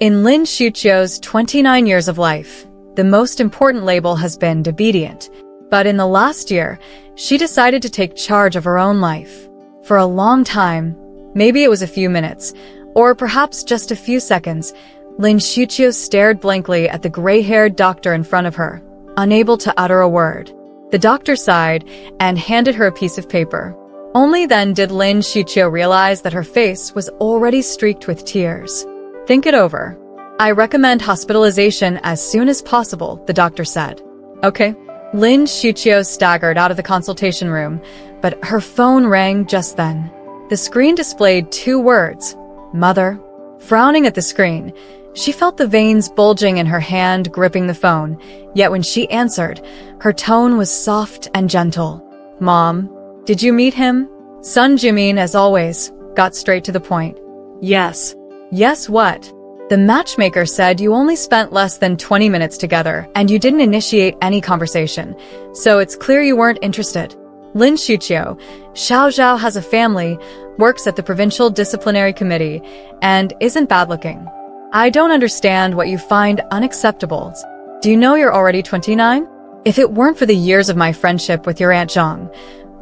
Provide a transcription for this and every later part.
In Lin Shuqiu's 29 years of life, the most important label has been obedient. But in the last year, she decided to take charge of her own life. For a long time, maybe it was a few minutes, or perhaps just a few seconds, Lin Shuqiu stared blankly at the gray-haired doctor in front of her, unable to utter a word. The doctor sighed and handed her a piece of paper. Only then did Lin Shuqiu realize that her face was already streaked with tears. Think it over. I recommend hospitalization as soon as possible, the doctor said. Okay. Lin Shuqiu staggered out of the consultation room, but her phone rang just then. The screen displayed 2 words, Mother. Frowning at the screen, she felt the veins bulging in her hand gripping the phone, yet when she answered, her tone was soft and gentle. Mom, did you meet him? Sun Jimin, as always, got straight to the point. Yes. Yes what? The matchmaker said you only spent less than 20 minutes together and you didn't initiate any conversation, so it's clear you weren't interested. Lin Shuqiu, Xiao Zhao has a family, works at the Provincial Disciplinary Committee, and isn't bad-looking. I don't understand what you find unacceptable. Do you know you're already 29? If it weren't for the years of my friendship with your Aunt Zhang,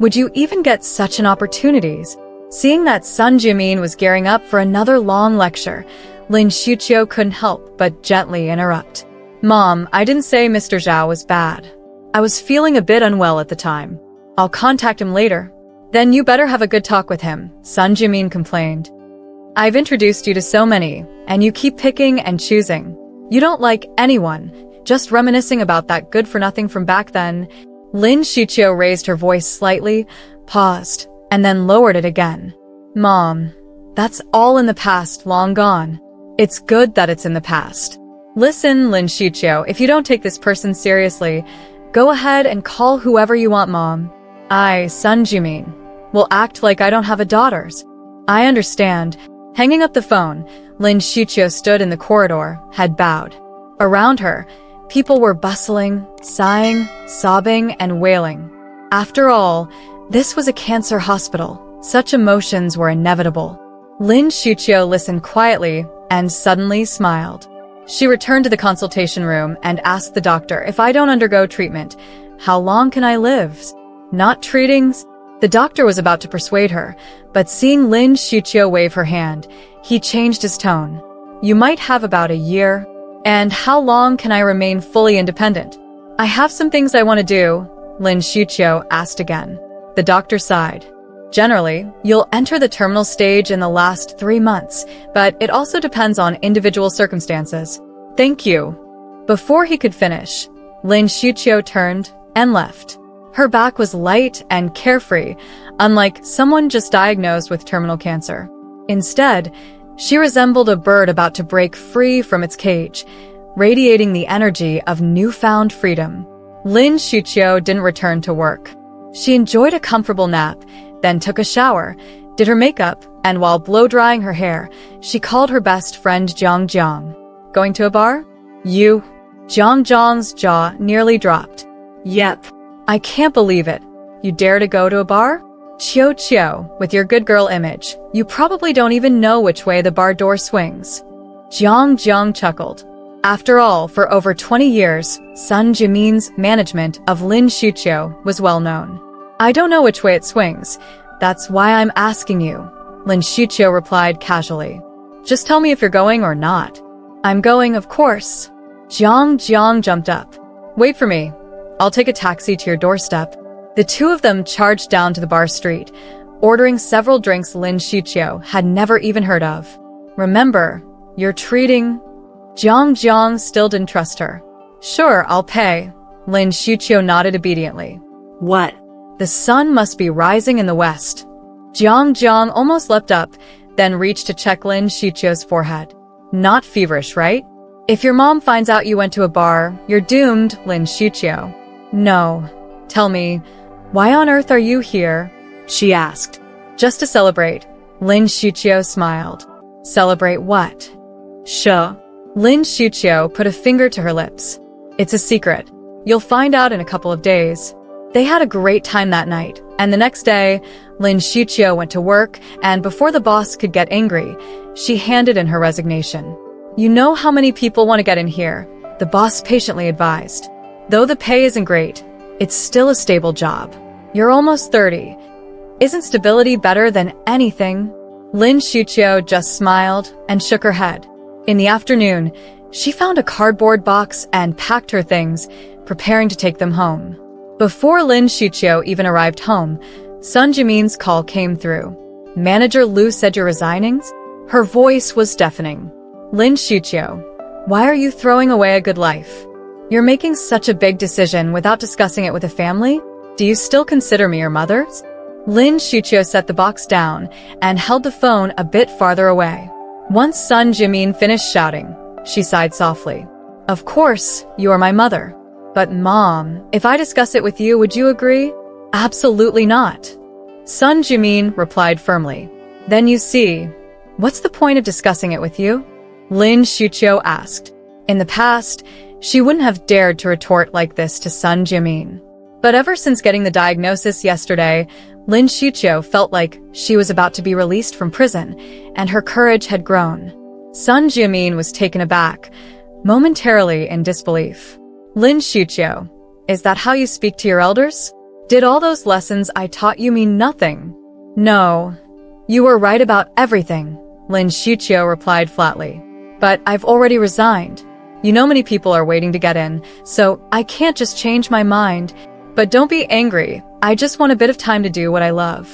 would you even get such an opportunity? Seeing that Sun Jimin was gearing up for another long lecture, Lin Shuqiu couldn't help but gently interrupt. Mom, I didn't say Mr. Zhao was bad. I was feeling a bit unwell at the time. I'll contact him later. Then you better have a good talk with him, Sun Jimin complained. I've introduced you to so many, and you keep picking and choosing. You don't like anyone, just reminiscing about that good-for-nothing from back then. Lin Shuqiu raised her voice slightly, paused, and then lowered it again. Mom, that's all in the past, long gone. It's good that it's in the past. Listen, Lin Shuqiu, if you don't take this person seriously, go ahead and call whoever you want Mom. I, Sun Jimin, will act like I don't have a daughters. I understand. Hanging up the phone, Lin Shuqiu stood in the corridor, head bowed. Around her, people were bustling, sighing, sobbing, and wailing. After all, this was a cancer hospital. Such emotions were inevitable. Lin Shuqiu listened quietly and suddenly smiled. She returned to the consultation room and asked the doctor, if I don't undergo treatment, how long can I live? Not treating? The doctor was about to persuade her, but seeing Lin Shuqiu wave her hand, he changed his tone. You might have about a year. And how long can I remain fully independent? I have some things I want to do, Lin Shuqiu asked again. The doctor sighed. Generally, you'll enter the terminal stage in the last 3 months, but it also depends on individual circumstances. Thank you. Before he could finish, Lin Shuqiu turned and left. Her back was light and carefree, unlike someone just diagnosed with terminal cancer. Instead, she resembled a bird about to break free from its cage, radiating the energy of newfound freedom. Lin Shuqiu didn't return to work. She enjoyed a comfortable nap, then took a shower, did her makeup, and while blow-drying her hair, she called her best friend Jiang Jiang. Going to a bar? You? Jiang Jiang's jaw nearly dropped. Yep. I can't believe it. You dare to go to a bar? Qiu Qiu, with your good girl image, you probably don't even know which way the bar door swings. Jiang Jiang chuckled. After all, for over 20 years, Sun Jimin's management of Lin Shuqiu was well known. I don't know which way it swings. That's why I'm asking you, Lin Shuqiu replied casually. Just tell me if you're going or not. I'm going, of course. Jiang Jiang jumped up. Wait for me. I'll take a taxi to your doorstep. The two of them charged down to the bar street, ordering several drinks Lin Shuqiu had never even heard of. Remember, you're treating... Jiang Jiang still didn't trust her. Sure, I'll pay. Lin Shuqiu nodded obediently. What? The sun must be rising in the west. Jiang Jiang almost leapt up, then reached to check Lin Shuqiu's forehead. Not feverish, right? If your mom finds out you went to a bar, you're doomed, Lin Shuqiu. No. Tell me, why on earth are you here? She asked. Just to celebrate. Lin Shuqiu smiled. Celebrate what? Sure. Lin Shuqiu put a finger to her lips. It's a secret. You'll find out in a couple of days. They had a great time that night, and the next day, Lin Shuqiu went to work, and before the boss could get angry, she handed in her resignation. You know how many people want to get in here, the boss patiently advised. Though the pay isn't great, it's still a stable job. You're almost 30. Isn't stability better than anything? Lin Shuqiu just smiled and shook her head. In the afternoon, she found a cardboard box and packed her things, preparing to take them home. Before Lin Shuqiu even arrived home, Sun Jimin's call came through. Manager Lu said you're resigning? Her voice was deafening. Lin Shuqiu, why are you throwing away a good life? You're making such a big decision without discussing it with a family? Do you still consider me your mother? Lin Shuqiu set the box down and held the phone a bit farther away. Once Sun Jimin finished shouting, she sighed softly. Of course, you are my mother. But Mom, if I discuss it with you, would you agree? Absolutely not. Sun Jimin replied firmly. Then you see, what's the point of discussing it with you? Lin Shuqiu asked. In the past, she wouldn't have dared to retort like this to Sun Jimin. But ever since getting the diagnosis yesterday, Lin Shuqiu felt like she was about to be released from prison, and her courage had grown. Sun Jimin was taken aback, momentarily in disbelief. Lin Shuqiu, is that how you speak to your elders? Did all those lessons I taught you mean nothing? No, you were right about everything, Lin Shuqiu replied flatly. But I've already resigned. You know many people are waiting to get in, so I can't just change my mind. But don't be angry, I just want a bit of time to do what I love.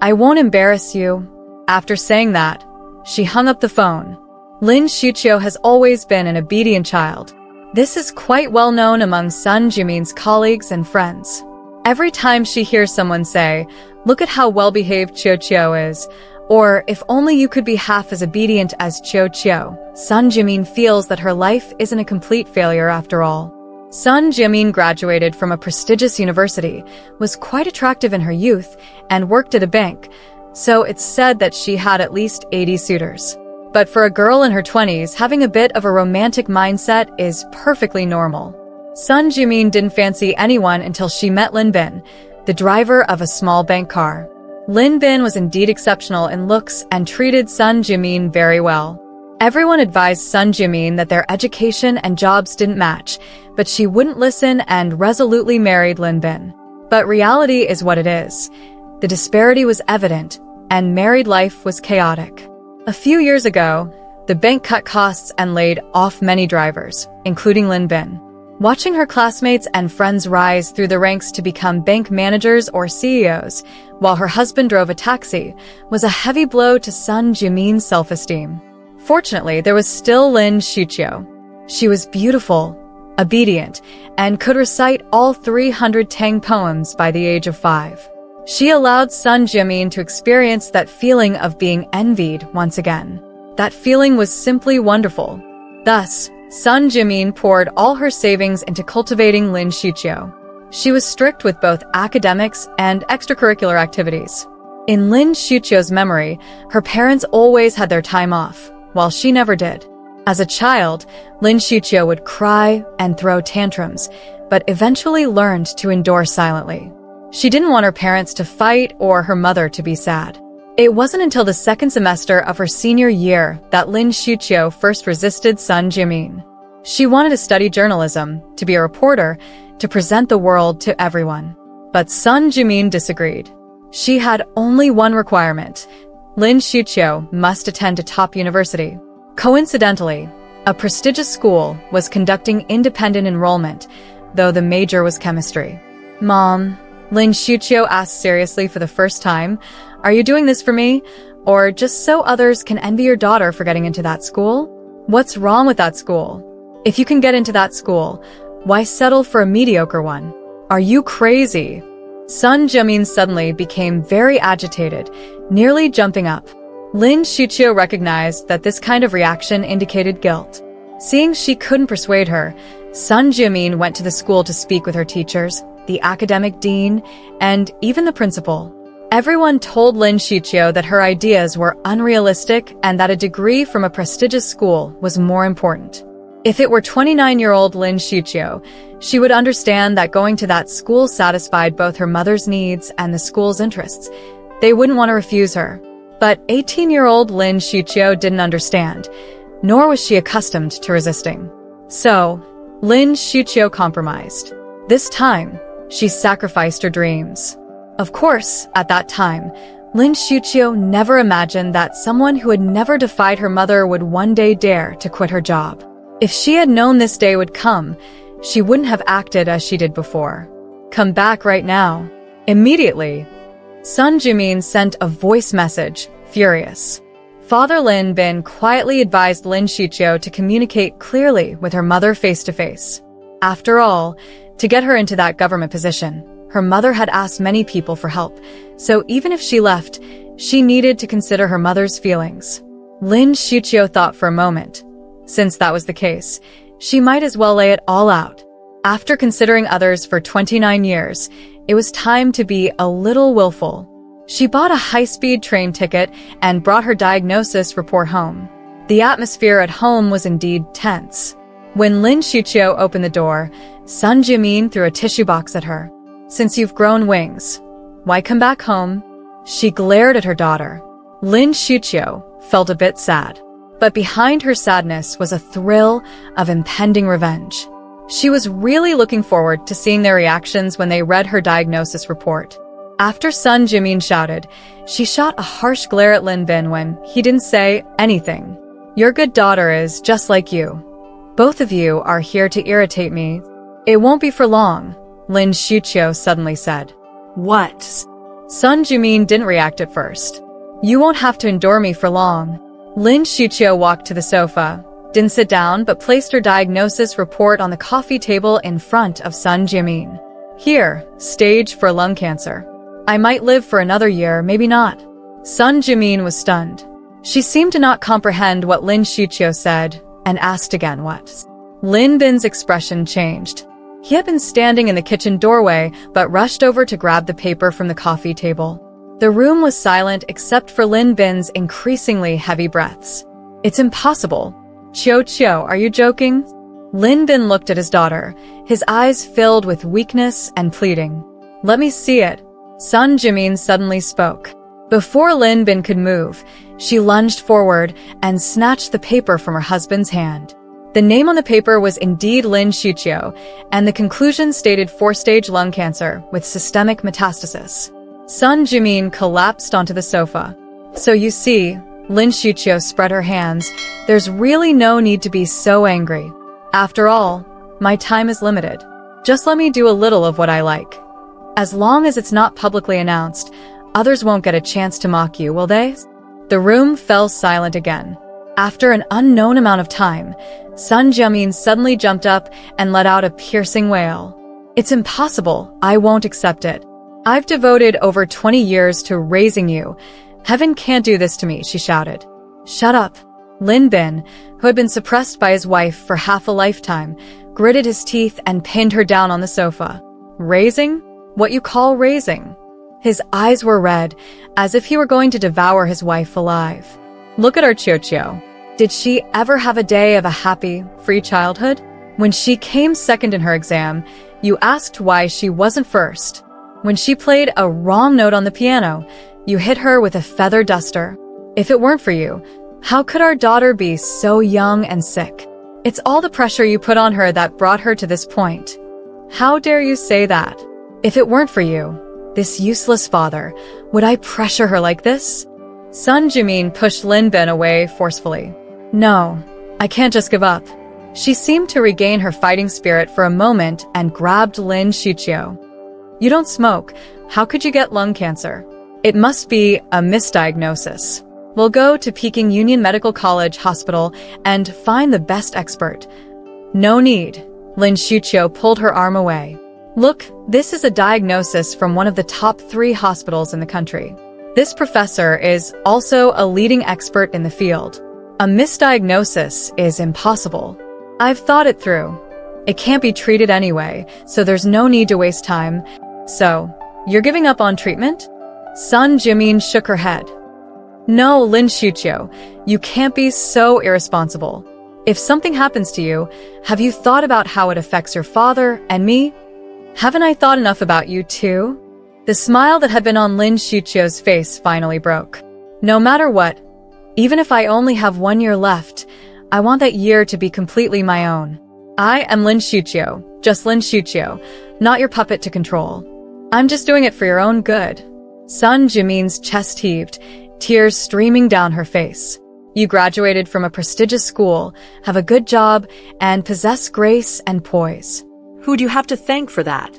I won't embarrass you. After saying that, she hung up the phone. Lin Shuqiu has always been an obedient child. This is quite well known among Sun Jimin's colleagues and friends. Every time she hears someone say, look at how well-behaved Qiu is, or if only you could be half as obedient as Qiu, Sun Jimin feels that her life isn't a complete failure after all. Sun Jimin graduated from a prestigious university, was quite attractive in her youth, and worked at a bank, so it's said that she had at least 80 suitors. But for a girl in her 20s, having a bit of a romantic mindset is perfectly normal. Sun Jimin didn't fancy anyone until she met Lin Bin, the driver of a small bank car. Lin Bin was indeed exceptional in looks and treated Sun Jimin very well. Everyone advised Sun Jimin that their education and jobs didn't match, but she wouldn't listen and resolutely married Lin Bin. But reality is what it is. The disparity was evident, and married life was chaotic. A few years ago, the bank cut costs and laid off many drivers, including Lin Bin. Watching her classmates and friends rise through the ranks to become bank managers or CEOs, while her husband drove a taxi, was a heavy blow to Sun Jimin's self-esteem. Fortunately, there was still Lin Shuqiu. She was beautiful, obedient, and could recite all 300 Tang poems by the age of 5. She allowed Sun Jimin to experience that feeling of being envied once again. That feeling was simply wonderful. Thus, Sun Jimin poured all her savings into cultivating Lin Shuqiu. She was strict with both academics and extracurricular activities. In Lin Shuqiu's memory, her parents always had their time off, while she never did. As a child, Lin Shuqiu would cry and throw tantrums, but eventually learned to endure silently. She didn't want her parents to fight or her mother to be sad. It wasn't until the second semester of her senior year that Lin Shuqiu first resisted Sun Jimin. She wanted to study journalism, to be a reporter, to present the world to everyone. But Sun Jimin disagreed. She had only one requirement. Lin Shuqiu must attend a top university. Coincidentally, a prestigious school was conducting independent enrollment, though the major was chemistry. Mom, Lin Shuqiu asked seriously for the first time, are you doing this for me, or just so others can envy your daughter for getting into that school? What's wrong with that school? If you can get into that school, why settle for a mediocre one? Are you crazy? Sun Jimin suddenly became very agitated, nearly jumping up. Lin Shuqiu recognized that this kind of reaction indicated guilt. Seeing she couldn't persuade her, Sun Jimin went to the school to speak with her teachers, the academic dean, and even the principal. Everyone told Lin Shuqiu that her ideas were unrealistic and that a degree from a prestigious school was more important. If it were 29-year-old Lin Shuqiu, she would understand that going to that school satisfied both her mother's needs and the school's interests. They wouldn't want to refuse her. But 18-year-old Lin Shuqiu didn't understand. nor was she accustomed to resisting. So, Lin Xiuqiu compromised. This time, she sacrificed her dreams. Of course, at that time, Lin Xiuqiu never imagined that someone who had never defied her mother would one day dare to quit her job. If she had known this day would come, she wouldn't have acted as she did before. Come back right now. Immediately, Sun Jimin sent a voice message, furious. Father Lin Bin quietly advised Lin Xiuqiu to communicate clearly with her mother face-to-face. After all, to get her into that government position, her mother had asked many people for help, so even if she left, she needed to consider her mother's feelings. Lin Xiuqiu thought for a moment. Since that was the case, she might as well lay it all out. After considering others for 29 years, it was time to be a little willful. She bought a high-speed train ticket and brought her diagnosis report home. The atmosphere at home was indeed tense. When Lin Xiuqiu opened the door, Sun Jimin threw a tissue box at her. Since you've grown wings, why come back home? She glared at her daughter. Lin Xiuqiu felt a bit sad. But behind her sadness was a thrill of impending revenge. She was really looking forward to seeing their reactions when they read her diagnosis report. After Sun Jimin shouted, she shot a harsh glare at Lin Bin when he didn't say anything. Your good daughter is just like you. Both of you are here to irritate me. It won't be for long, Lin Xiuqiu suddenly said. What? Sun Jimin didn't react at first. You won't have to endure me for long. Lin Xiuqiu walked to the sofa, didn't sit down but placed her diagnosis report on the coffee table in front of Sun Jimin. Here, stage 4 lung cancer. I might live for another year, maybe not. Sun Jimin was stunned. She seemed to not comprehend what Lin Xiuqiu said and asked again what. Lin Bin's expression changed. He had been standing in the kitchen doorway but rushed over to grab the paper from the coffee table. The room was silent except for Lin Bin's increasingly heavy breaths. It's impossible. Qiu, are you joking? Lin Bin looked at his daughter, his eyes filled with weakness and pleading. Let me see it. Sun Jimin suddenly spoke. Before Lin Bin could move, she lunged forward and snatched the paper from her husband's hand. The name on the paper was indeed Lin Xiuqiu, and the conclusion stated 4-stage lung cancer with systemic metastasis. Sun Jimin collapsed onto the sofa. So you see, Lin Xiuqiu spread her hands, there's really no need to be so angry. After all, my time is limited. Just let me do a little of what I like. As long as it's not publicly announced, others won't get a chance to mock you, will they? The room fell silent again. After an unknown amount of time, Sun Jimin suddenly jumped up and let out a piercing wail. It's impossible, I won't accept it. I've devoted over 20 years to raising you. Heaven can't do this to me, she shouted. Shut up. Lin Bin, who had been suppressed by his wife for half a lifetime, gritted his teeth and pinned her down on the sofa. Raising? What you call raising? His eyes were red, as if he were going to devour his wife alive. Look at our Qiu. Did she ever have a day of a happy, free childhood? When she came second in her exam, you asked why she wasn't first. When she played a wrong note on the piano, you hit her with a feather duster. If it weren't for you, how could our daughter be so young and sick? It's all the pressure you put on her that brought her to this point. How dare you say that? If it weren't for you, this useless father, would I pressure her like this? Sun Jimin pushed Lin Bin away forcefully. No, I can't just give up. She seemed to regain her fighting spirit for a moment and grabbed Lin Xiuqiu. You don't smoke. How could you get lung cancer? It must be a misdiagnosis. We'll go to Peking Union Medical College Hospital and find the best expert. No need. Lin Xiuqiu pulled her arm away. Look, this is a diagnosis from one of the top 3 hospitals in the country. This professor is also a leading expert in the field. A misdiagnosis is impossible. I've thought it through. It can't be treated anyway, so there's no need to waste time. So, you're giving up on treatment? Sun Jimin shook her head. No, Lin Xiuqiu, you can't be so irresponsible. If something happens to you, have you thought about how it affects your father and me? Haven't I thought enough about you too? The smile that had been on Lin Xiuqiu's face finally broke. No matter what, even if I only have 1 year left, I want that year to be completely my own. I am Lin Xiuqiu, just Lin Xiuqiu, not your puppet to control. I'm just doing it for your own good. Sun Jimin's chest heaved, tears streaming down her face. You graduated from a prestigious school, have a good job, and possess grace and poise. Who do you have to thank for that?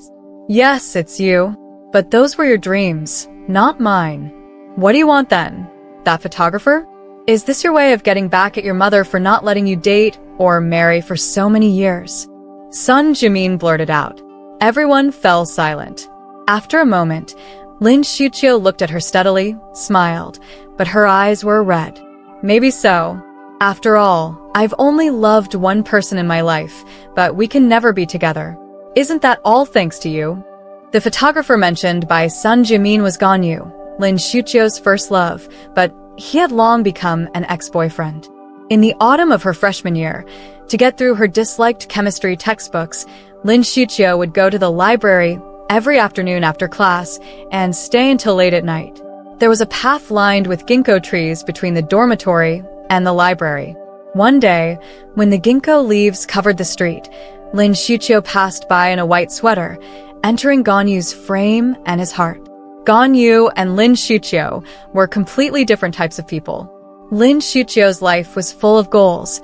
Yes, it's you. But those were your dreams, not mine. What do you want then? That photographer? Is this your way of getting back at your mother for not letting you date or marry for so many years? Sun Jimin blurted out. Everyone fell silent. After a moment, Lin Xiuqiu looked at her steadily, smiled, but her eyes were red. Maybe so. After all, I've only loved one person in my life, but we can never be together. Isn't that all thanks to you? The photographer mentioned by Sun Jimin was Ganyu, Lin Xiuqiu's first love, but he had long become an ex-boyfriend. In the autumn of her freshman year, to get through her disliked chemistry textbooks, Lin Xiuqiu would go to the library every afternoon after class and stay until late at night. There was a path lined with ginkgo trees between the dormitory and the library. One day, when the ginkgo leaves covered the street, Lin Xiuqiu passed by in a white sweater, entering Ganyu's frame and his heart. Ganyu and Lin Xiuqiu were completely different types of people. Lin Xiuqiu's life was full of goals.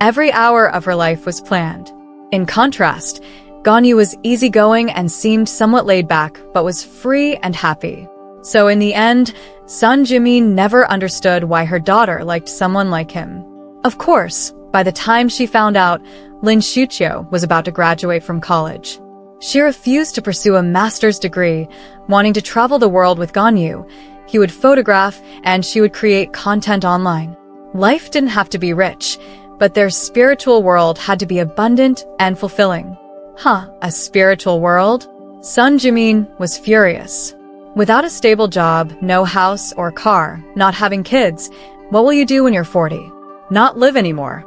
Every hour of her life was planned. In contrast, Ganyu was easygoing and seemed somewhat laid back, but was free and happy. So in the end, Sun Jimin never understood why her daughter liked someone like him. Of course, by the time she found out Lin Xiuqiu was about to graduate from college, she refused to pursue a master's degree, wanting to travel the world with Ganyu. He would photograph and she would create content online. Life didn't have to be rich, but their spiritual world had to be abundant and fulfilling. A spiritual world? Sun Jimin was furious. Without a stable job, no house or car, not having kids, what will you do when you're 40? Not live anymore.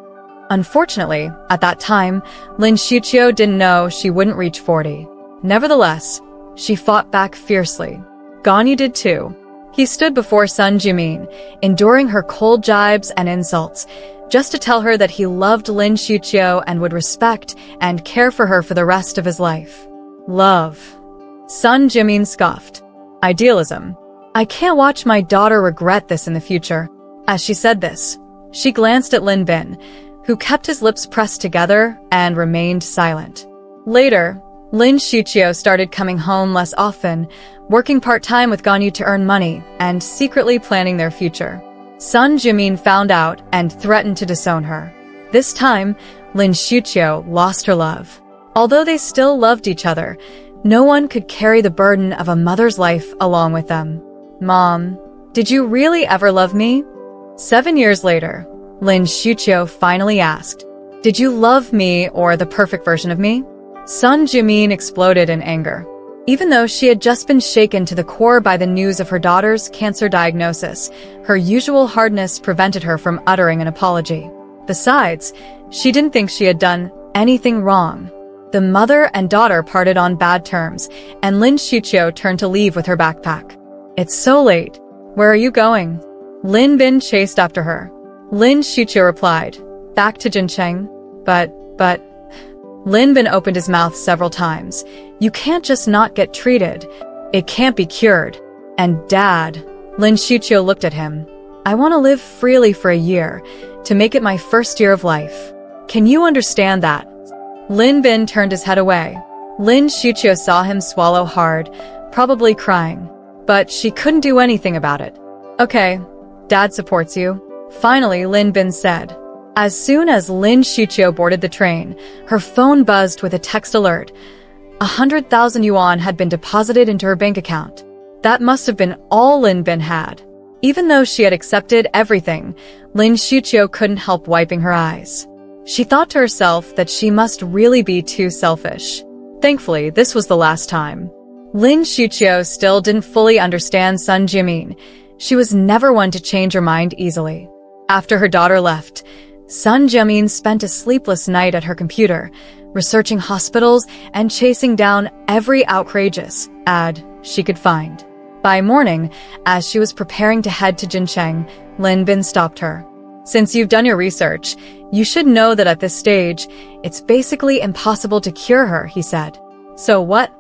Unfortunately, at that time, Lin Xiuqiu didn't know she wouldn't reach 40. Nevertheless, she fought back fiercely. Ganyu did too. He stood before Sun Jimin, enduring her cold jibes and insults, just to tell her that he loved Lin Xiuqiu and would respect and care for her for the rest of his life. Love. Sun Jimin scoffed. Idealism. I can't watch my daughter regret this in the future. As she said this, she glanced at Lin Bin, who kept his lips pressed together and remained silent. Later, Lin Xiuqiu started coming home less often, working part-time with Ganyu to earn money and secretly planning their future. Sun Jimin found out and threatened to disown her. This time, Lin Xiuqiu lost her love. Although they still loved each other, no one could carry the burden of a mother's life along with them. Mom, did you really ever love me? 7 years later, Lin Xiuqiu finally asked, did you love me or the perfect version of me? Sun Jimin exploded in anger. Even though she had just been shaken to the core by the news of her daughter's cancer diagnosis, her usual hardness prevented her from uttering an apology. Besides, she didn't think she had done anything wrong. The mother and daughter parted on bad terms, and Lin Xiuqiu turned to leave with her backpack. It's so late. Where are you going? Lin Bin chased after her. Lin Xiuqiu replied, back to Jincheng. But... Lin Bin opened his mouth several times. You can't just not get treated. It can't be cured. And Dad, Lin Xiuqiu looked at him. I want to live freely for a year, to make it my first year of life. Can you understand that? Lin Bin turned his head away. Lin Xiuqiu saw him swallow hard, probably crying. But she couldn't do anything about it. Okay, Dad supports you. Finally, Lin Bin said. As soon as Lin Xiuqiu boarded the train, her phone buzzed with a text alert. 100,000 yuan had been deposited into her bank account. That must have been all Lin Bin had. Even though she had accepted everything, Lin Xiuqiu couldn't help wiping her eyes. She thought to herself that she must really be too selfish. Thankfully, this was the last time. Lin Xiuqiu still didn't fully understand Sun Jimin. She was never one to change her mind easily. After her daughter left, Sun Jimin spent a sleepless night at her computer, researching hospitals and chasing down every outrageous ad she could find. By morning, as she was preparing to head to Jincheng, Lin Bin stopped her. Since you've done your research, you should know that at this stage, it's basically impossible to cure her, he said. So what?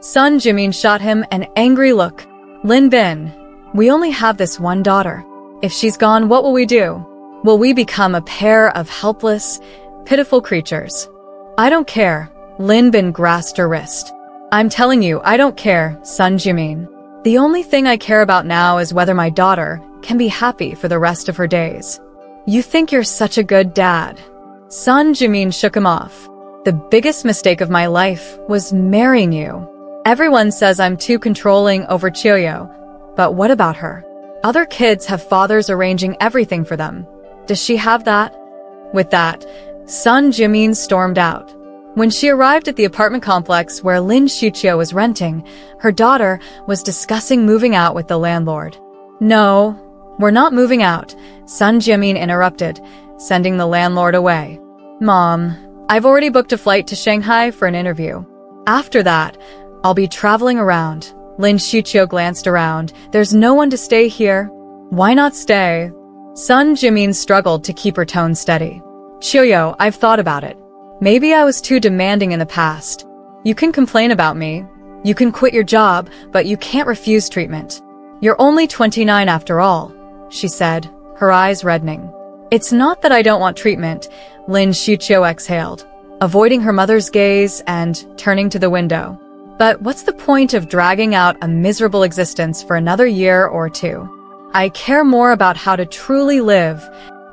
Sun Jimin shot him an angry look. Lin Bin, we only have this one daughter. If she's gone, what will we do? Will we become a pair of helpless, pitiful creatures? I don't care. Lin Bin grasped her wrist. I'm telling you, I don't care, Sun Jimin. The only thing I care about now is whether my daughter can be happy for the rest of her days. You think you're such a good dad. Sun Jimin shook him off. The biggest mistake of my life was marrying you. Everyone says I'm too controlling over Chiyo, but what about her? Other kids have fathers arranging everything for them. Does she have that? With that, Sun Jimin stormed out. When she arrived at the apartment complex where Lin Xiqiu was renting, her daughter was discussing moving out with the landlord. No, we're not moving out, Sun Jimin interrupted, sending the landlord away. Mom, I've already booked a flight to Shanghai for an interview. After that, I'll be traveling around. Lin Xiqiu glanced around. There's no one to stay here. Why not stay? Sun Jimin struggled to keep her tone steady. Chiyo, I've thought about it. Maybe I was too demanding in the past. You can complain about me. You can quit your job, but you can't refuse treatment. You're only 29 after all, she said, her eyes reddening. It's not that I don't want treatment, Lin Xiqiu exhaled, avoiding her mother's gaze and turning to the window. But what's the point of dragging out a miserable existence for another year or two? I care more about how to truly live.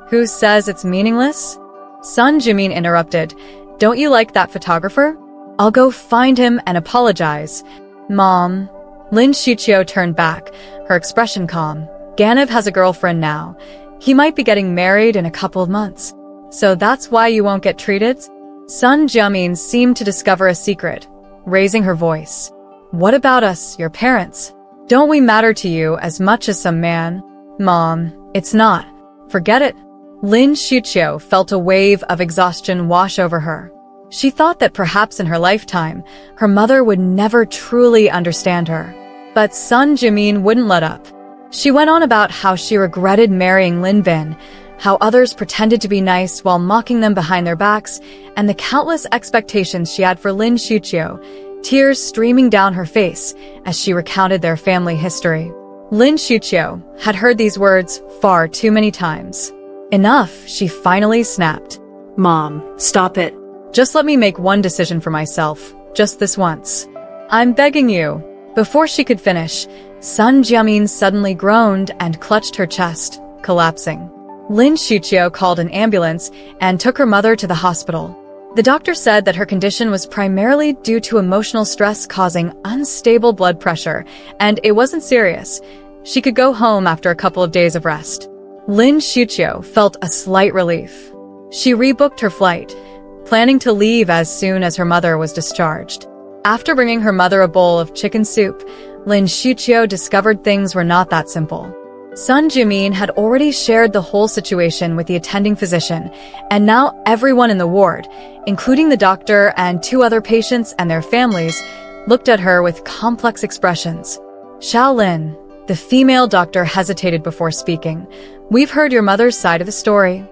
Who says it's meaningless? Sun Jimin interrupted. Don't you like that photographer? I'll go find him and apologize. Mom. Lin Xiqiu turned back, her expression calm. Ganev has a girlfriend now. He might be getting married in a couple of months. So that's why you won't get treated? Sun Jimin seemed to discover a secret, raising her voice. What about us, your parents? Don't we matter to you as much as some man? Mom, it's not. Forget it. Lin Xiqiu felt a wave of exhaustion wash over her. She thought that perhaps in her lifetime, her mother would never truly understand her. But Sun Jimin wouldn't let up. She went on about how she regretted marrying Lin Bin, how others pretended to be nice while mocking them behind their backs, and the countless expectations she had for Lin Xiqiu, tears streaming down her face as she recounted their family history. Lin Xiqiu had heard these words far too many times. Enough, she finally snapped. Mom, stop it. Just let me make one decision for myself, just this once. I'm begging you. Before she could finish, Sun Jimin suddenly groaned and clutched her chest, collapsing. Lin Xiqiu called an ambulance and took her mother to the hospital. The doctor said that her condition was primarily due to emotional stress causing unstable blood pressure, and it wasn't serious. She could go home after a couple of days of rest. Lin Xiqiu felt a slight relief. She rebooked her flight, planning to leave as soon as her mother was discharged. After bringing her mother a bowl of chicken soup, Lin Xiqiu discovered things were not that simple. Sun Jimin had already shared the whole situation with the attending physician, and now everyone in the ward, including the doctor and 2 other patients and their families, looked at her with complex expressions. Shaolin, the female doctor, hesitated before speaking. We've heard your mother's side of the story.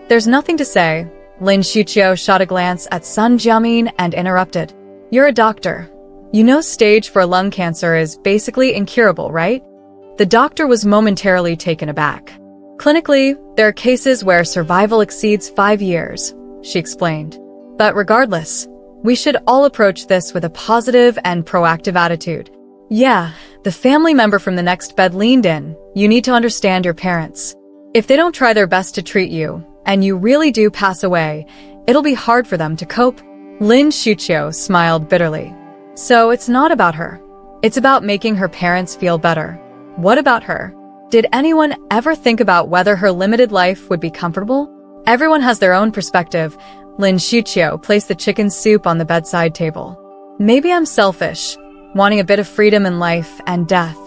There's nothing to say. Lin Xiqiu shot a glance at Sun Jimin and interrupted. You're a doctor. You know stage 4 lung cancer is basically incurable, right? The doctor was momentarily taken aback. Clinically, there are cases where survival exceeds 5 years, she explained. But regardless, we should all approach this with a positive and proactive attitude. Yeah, the family member from the next bed leaned in. You need to understand your parents. If they don't try their best to treat you, and you really do pass away, it'll be hard for them to cope. Lin Xiqiu smiled bitterly. So it's not about her. It's about making her parents feel better. What about her? Did anyone ever think about whether her limited life would be comfortable? Everyone has their own perspective. Lin Xiqiu placed the chicken soup on the bedside table. Maybe I'm selfish, wanting a bit of freedom in life and death.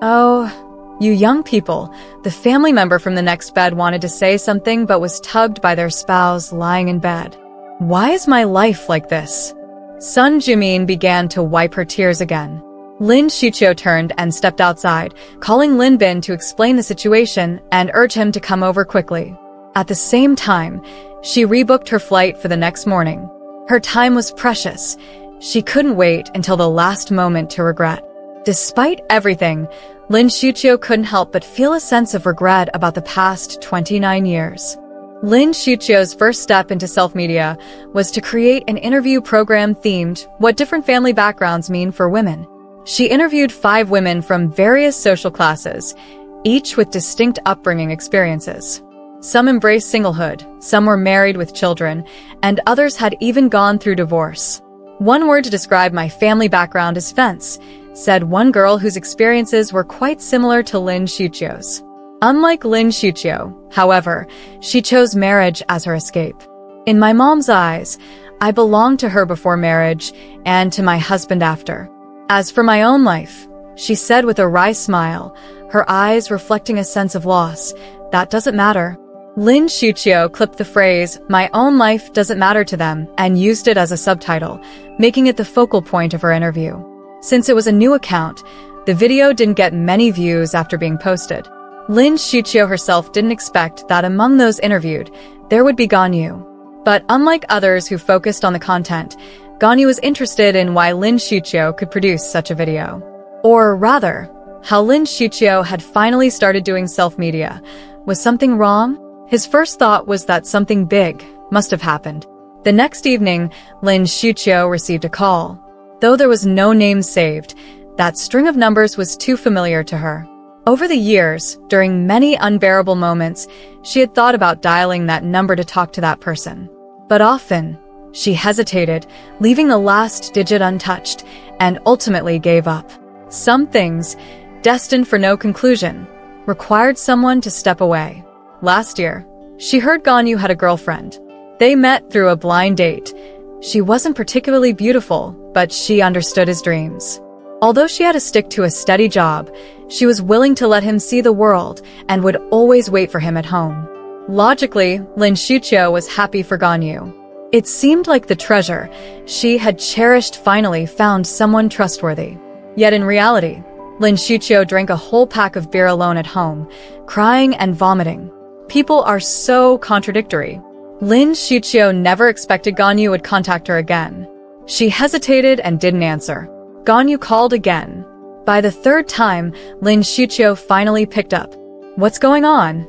Oh, you young people. The family member from the next bed wanted to say something but was tugged by their spouse lying in bed. Why is my life like this? Sun Jimin began to wipe her tears again. Lin Xiqiu turned and stepped outside, calling Lin Bin to explain the situation and urge him to come over quickly. At the same time, she rebooked her flight for the next morning. Her time was precious. She couldn't wait until the last moment to regret. Despite everything, Lin Shuqiu couldn't help but feel a sense of regret about the past 29 years. Lin Shuqiu's first step into self-media was to create an interview program themed what different family backgrounds mean for women. She interviewed 5 women from various social classes, each with distinct upbringing experiences. Some embraced singlehood, some were married with children, and others had even gone through divorce. "One word to describe my family background is fence," said one girl whose experiences were quite similar to Lin Shuqiu's. Unlike Lin Shuqiu, however, she chose marriage as her escape. "In my mom's eyes, I belonged to her before marriage and to my husband after. As for my own life," she said with a wry smile, her eyes reflecting a sense of loss, "that doesn't matter." Lin Shuqiu clipped the phrase, "my own life doesn't matter to them," and used it as a subtitle, making it the focal point of her interview. Since it was a new account, the video didn't get many views after being posted. Lin Shuqiu herself didn't expect that among those interviewed, there would be Ganyu. But unlike others who focused on the content, Ganyu was interested in why Lin Shuqiu could produce such a video. Or rather, how Lin Shuqiu had finally started doing self-media. Was something wrong? His first thought was that something big must have happened. The next evening, Lin Shuqiu received a call. Though there was no name saved, that string of numbers was too familiar to her. Over the years, during many unbearable moments, she had thought about dialing that number to talk to that person. But often, she hesitated, leaving the last digit untouched, and ultimately gave up. Some things, destined for no conclusion, required someone to step away. Last year, she heard Ganyu had a girlfriend. They met through a blind date. She wasn't particularly beautiful, but she understood his dreams. Although she had to stick to a steady job, she was willing to let him see the world and would always wait for him at home. Logically, Lin Shuqiu was happy for Ganyu. It seemed like the treasure she had cherished finally found someone trustworthy. Yet in reality, Lin Shuqiu drank a whole pack of beer alone at home, crying and vomiting. People are so contradictory. Lin Shuqiu never expected Ganyu would contact her again. She hesitated and didn't answer. Ganyu called again. By the third time, Lin Shuqiu finally picked up. "What's going on?"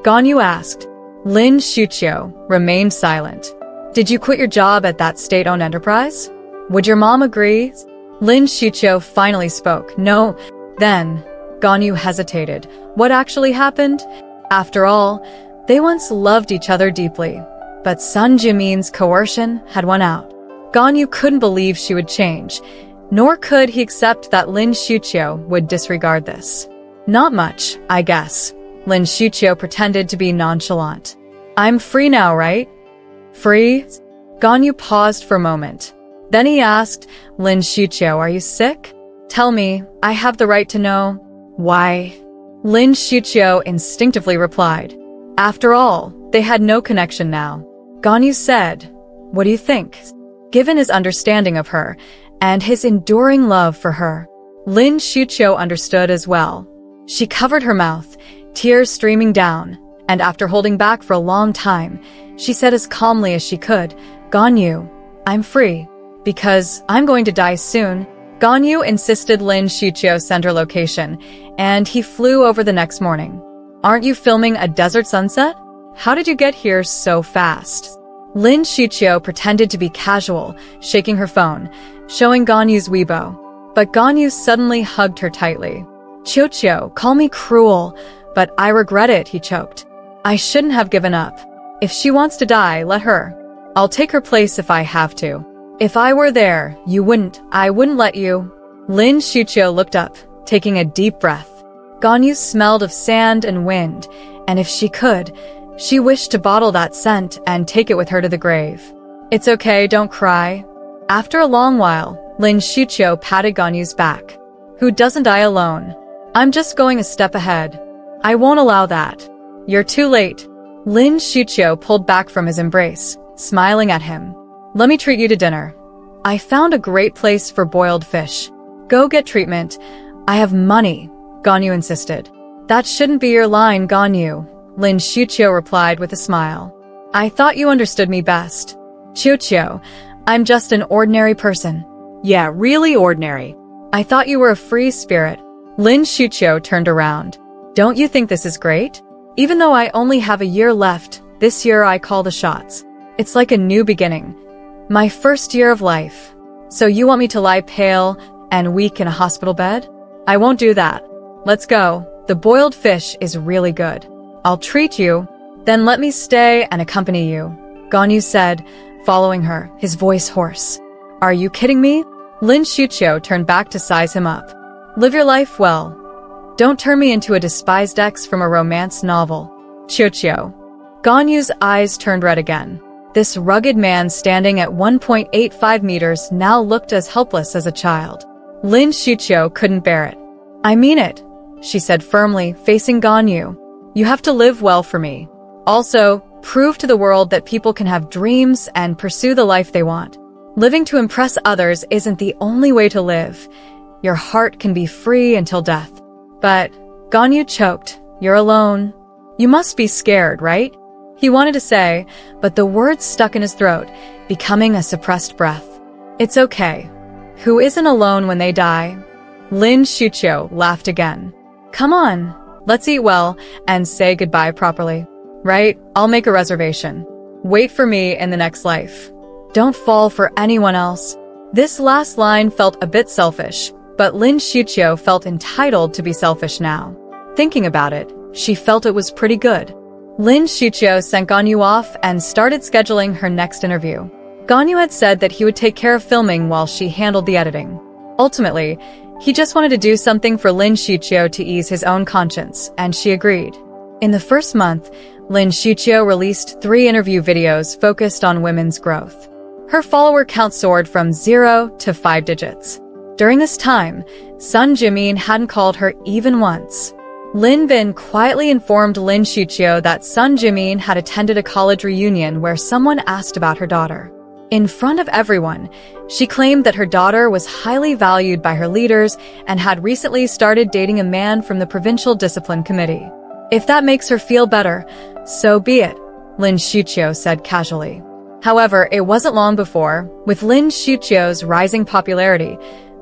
Ganyu asked. Lin Shuqiu remained silent. "Did you quit your job at that state-owned enterprise? Would your mom agree?" Lin Shuqiu finally spoke. "No." Then, Ganyu hesitated. What actually happened? After all, they once loved each other deeply. But Sun Jimin's coercion had won out. Ganyu couldn't believe she would change, nor could he accept that Lin Shuqiu would disregard this. "Not much, I guess." Lin Shuqiu pretended to be nonchalant. "I'm free now, right?" "Free?" Ganyu paused for a moment. Then he asked, "Lin Shuqiu, are you sick? Tell me, I have the right to know." "Why?" Lin Shuqiu instinctively replied. After all, they had no connection now. Ganyu said, "What do you think?" Given his understanding of her, and his enduring love for her, Lin Shuqiu understood as well. She covered her mouth, tears streaming down, and after holding back for a long time, she said as calmly as she could, "Ganyu, I'm free. Because I'm going to die soon." Ganyu insisted Lin Shuqiu send her location, and he flew over the next morning. "Aren't you filming a desert sunset? How did you get here so fast?" Lin Shuqiu pretended to be casual, shaking her phone, showing Ganyu's Weibo. But Ganyu suddenly hugged her tightly. "Qiuqiu, call me cruel, but I regret it," he choked. "I shouldn't have given up. If she wants to die, let her. I'll take her place if I have to. If I were there, I wouldn't let you." Lin Shuqiu looked up, taking a deep breath. Ganyu smelled of sand and wind, and if she could, she wished to bottle that scent and take it with her to the grave. "It's okay, don't cry." After a long while, Lin Shuqiu patted Ganyu's back. "Who doesn't die alone? I'm just going a step ahead. I won't allow that. You're too late." Lin Shuqiu pulled back from his embrace, smiling at him. "Let me treat you to dinner. I found a great place for boiled fish. Go get treatment. I have money," Ganyu insisted. "That shouldn't be your line, Ganyu," Lin Xiuqiu replied with a smile. I thought you understood me best. Xiuqiu, I'm just an ordinary person. Yeah, really ordinary. I thought you were a free spirit. Lin Xiuqiu turned around. Don't you think this is great? Even though I only have a year left, this year I call the shots. It's like a new beginning. My first year of life. So you want me to lie pale and weak in a hospital bed? I won't do that. Let's go. The boiled fish is really good. I'll treat you. Then let me stay and accompany you. Ganyu said, following her, his voice hoarse. Are you kidding me? Lin Xiuqiu turned back to size him up. Live your life well. Don't turn me into a despised ex from a romance novel. Xiuqiu. Ganyu's eyes turned red again. This rugged man standing at 1.85 meters now looked as helpless as a child. Lin Xiuqiu couldn't bear it. I mean it, she said firmly, facing Ganyu. You have to live well for me. Also, prove to the world that people can have dreams and pursue the life they want. Living to impress others isn't the only way to live. Your heart can be free until death. But, Ganyu choked. You're alone. You must be scared, right? He wanted to say, but the words stuck in his throat, becoming a suppressed breath. It's okay. Who isn't alone when they die? Lin Xiuqiu laughed again. Come on, let's eat well and say goodbye properly. Right? I'll make a reservation. Wait for me in the next life. Don't fall for anyone else. This last line felt a bit selfish, but Lin Xiuqiu felt entitled to be selfish now. Thinking about it, she felt it was pretty good. Lin Xiuqiu sent Ganyu off and started scheduling her next interview. Ganyu had said that he would take care of filming while she handled the editing. Ultimately, he just wanted to do something for Lin Xiuqiu to ease his own conscience, and she agreed. In the first month, Lin Xiuqiu released 3 interview videos focused on women's growth. Her follower count soared from 0 to 5 digits. During this time, Sun Jimin hadn't called her even once. Lin Bin quietly informed Lin Xiuqiu that Sun Jimin had attended a college reunion where someone asked about her daughter. In front of everyone, she claimed that her daughter was highly valued by her leaders and had recently started dating a man from the Provincial Discipline Committee. If that makes her feel better, so be it, Lin Xiuqiu said casually. However, it wasn't long before, with Lin Xiuqiu's rising popularity,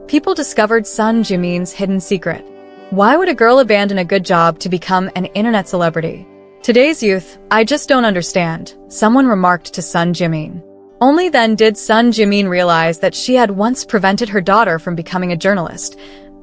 people discovered Sun Jimin's hidden secret. Why would a girl abandon a good job to become an internet celebrity? Today's youth, I just don't understand, someone remarked to Sun Jimin. Only then did Sun Jimin realize that she had once prevented her daughter from becoming a journalist,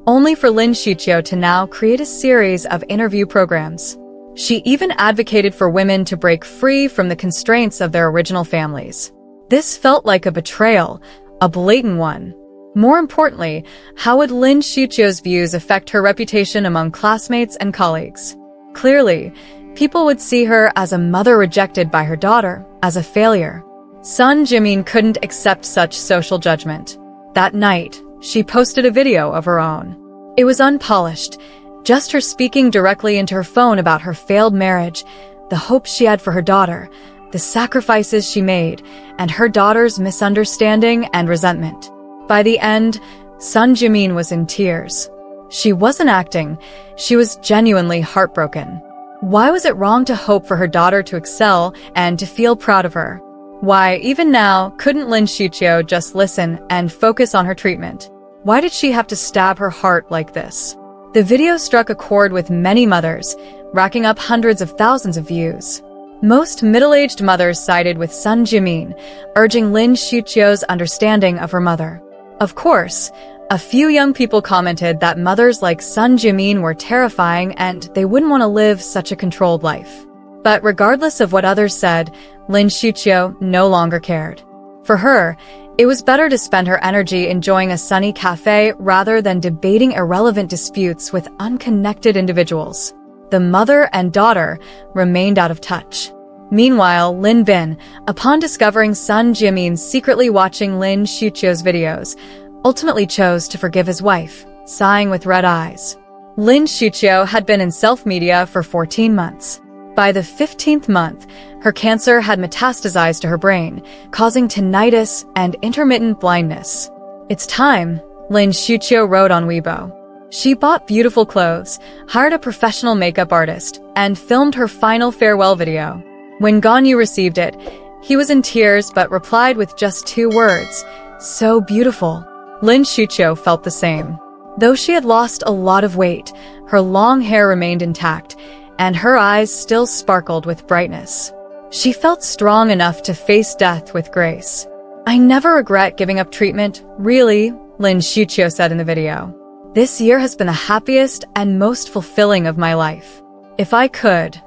only for Lin Xiuqiu to now create a series of interview programs. She even advocated for women to break free from the constraints of their original families. This felt like a betrayal, a blatant one. More importantly, how would Lin Xiuqiu's views affect her reputation among classmates and colleagues? Clearly, people would see her as a mother rejected by her daughter, as a failure. Sun Jimin couldn't accept such social judgment. That night, she posted a video of her own. It was unpolished, just her speaking directly into her phone about her failed marriage, the hopes she had for her daughter, the sacrifices she made, and her daughter's misunderstanding and resentment. By the end, Sun Jimin was in tears. She wasn't acting, she was genuinely heartbroken. Why was it wrong to hope for her daughter to excel and to feel proud of her? Why, even now, couldn't Lin Xiuqiu just listen and focus on her treatment? Why did she have to stab her heart like this? The video struck a chord with many mothers, racking up hundreds of thousands of views. Most middle-aged mothers sided with Sun Jimin, urging Lin Xiuqiu's understanding of her mother. Of course, a few young people commented that mothers like Sun Jimin were terrifying and they wouldn't want to live such a controlled life. But regardless of what others said, Lin Xiuqiu no longer cared. For her, it was better to spend her energy enjoying a sunny cafe rather than debating irrelevant disputes with unconnected individuals. The mother and daughter remained out of touch. Meanwhile, Lin Bin, upon discovering Sun Jimin secretly watching Lin Xiuqiu's videos, ultimately chose to forgive his wife, sighing with red eyes. Lin Xiuqiu had been in self-media for 14 months. By the 15th month, her cancer had metastasized to her brain, causing tinnitus and intermittent blindness. It's time, Lin Xiuqiu wrote on Weibo. She bought beautiful clothes, hired a professional makeup artist, and filmed her final farewell video. When Ganyu received it, he was in tears but replied with just 2 words, "So beautiful." Lin Shuqiu felt the same. Though she had lost a lot of weight, her long hair remained intact, and her eyes still sparkled with brightness. She felt strong enough to face death with grace. "I never regret giving up treatment, really," Lin Shuqiu said in the video. "This year has been the happiest and most fulfilling of my life. If I could,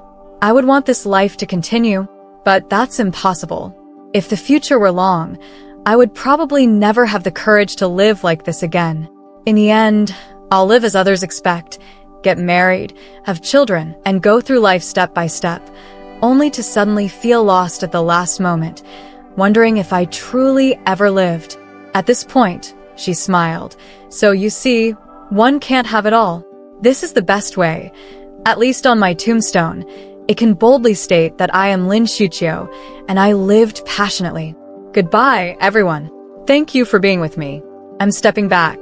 I would want this life to continue, but that's impossible. If the future were long, I would probably never have the courage to live like this again. In the end, I'll live as others expect, get married, have children, and go through life step by step, only to suddenly feel lost at the last moment, wondering if I truly ever lived." At this point, she smiled. "So you see, one can't have it all. This is the best way. At least on my tombstone, it can boldly state that I am Lin Shuqiu, and I lived passionately. Goodbye, everyone. Thank you for being with me. I'm stepping back.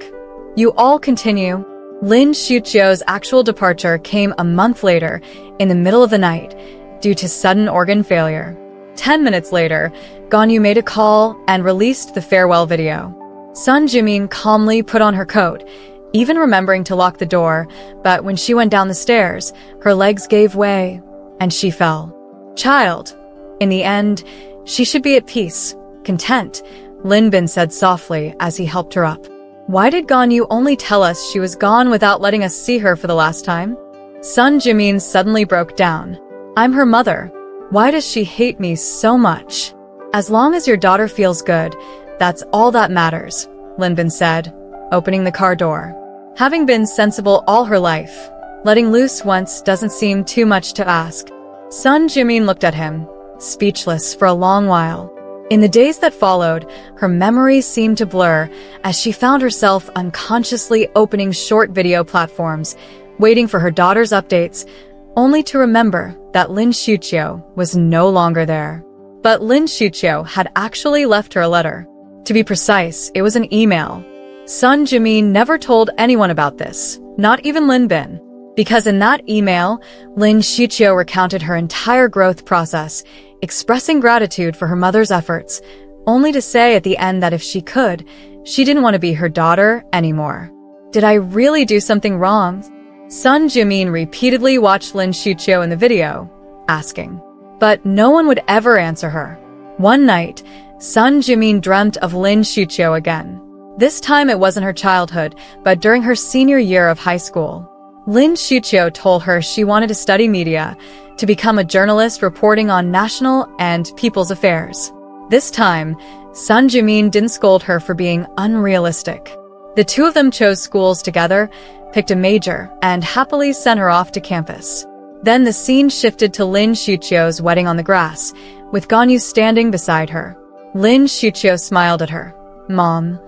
You all continue." Lin Shuqiu's actual departure came a month later, in the middle of the night, due to sudden organ failure. 10 minutes later, Ganyu made a call and released the farewell video. Sun Jimin calmly put on her coat, even remembering to lock the door, but when she went down the stairs, her legs gave way, and she fell. "Child, in the end, she should be at peace, content," Lin Bin said softly as he helped her up. "Why did Ganyu only tell us she was gone without letting us see her for the last time?" Sun Jimin suddenly broke down. "I'm her mother. Why does she hate me so much?" "As long as your daughter feels good, that's all that matters," Lin Bin said, opening the car door. Having been sensible all her life, letting loose once doesn't seem too much to ask. Sun Jimin looked at him, speechless for a long while. In the days that followed, her memory seemed to blur as she found herself unconsciously opening short video platforms, waiting for her daughter's updates, only to remember that Lin Shuqiu was no longer there. But Lin Shuqiu had actually left her a letter. To be precise, it was an email. Sun Jimin never told anyone about this, not even Lin Bin. Because in that email, Lin Shuqiu recounted her entire growth process, expressing gratitude for her mother's efforts, only to say at the end that if she could, she didn't want to be her daughter anymore. Did I really do something wrong? Sun Jimin repeatedly watched Lin Shuqiu in the video, asking. But no one would ever answer her. One night, Sun Jimin dreamt of Lin Shuqiu again. This time it wasn't her childhood, but during her senior year of high school. Lin Shuqiu told her she wanted to study media, to become a journalist reporting on national and people's affairs. This time, Sun Jimin didn't scold her for being unrealistic. The two of them chose schools together, picked a major, and happily sent her off to campus. Then the scene shifted to Lin Shuqiu's wedding on the grass, with Ganyu standing beside her. Lin Shuqiu smiled at her. "Mom,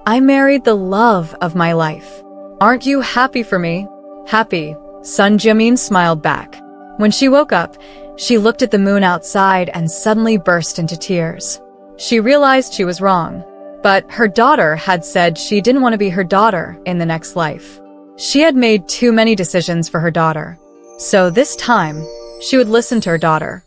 I married the love of my life. Aren't you happy for me?" "Happy," Sun Jimin smiled back. When she woke up, she looked at the moon outside and suddenly burst into tears. She realized she was wrong, but her daughter had said she didn't want to be her daughter in the next life. She had made too many decisions for her daughter. So this time, she would listen to her daughter.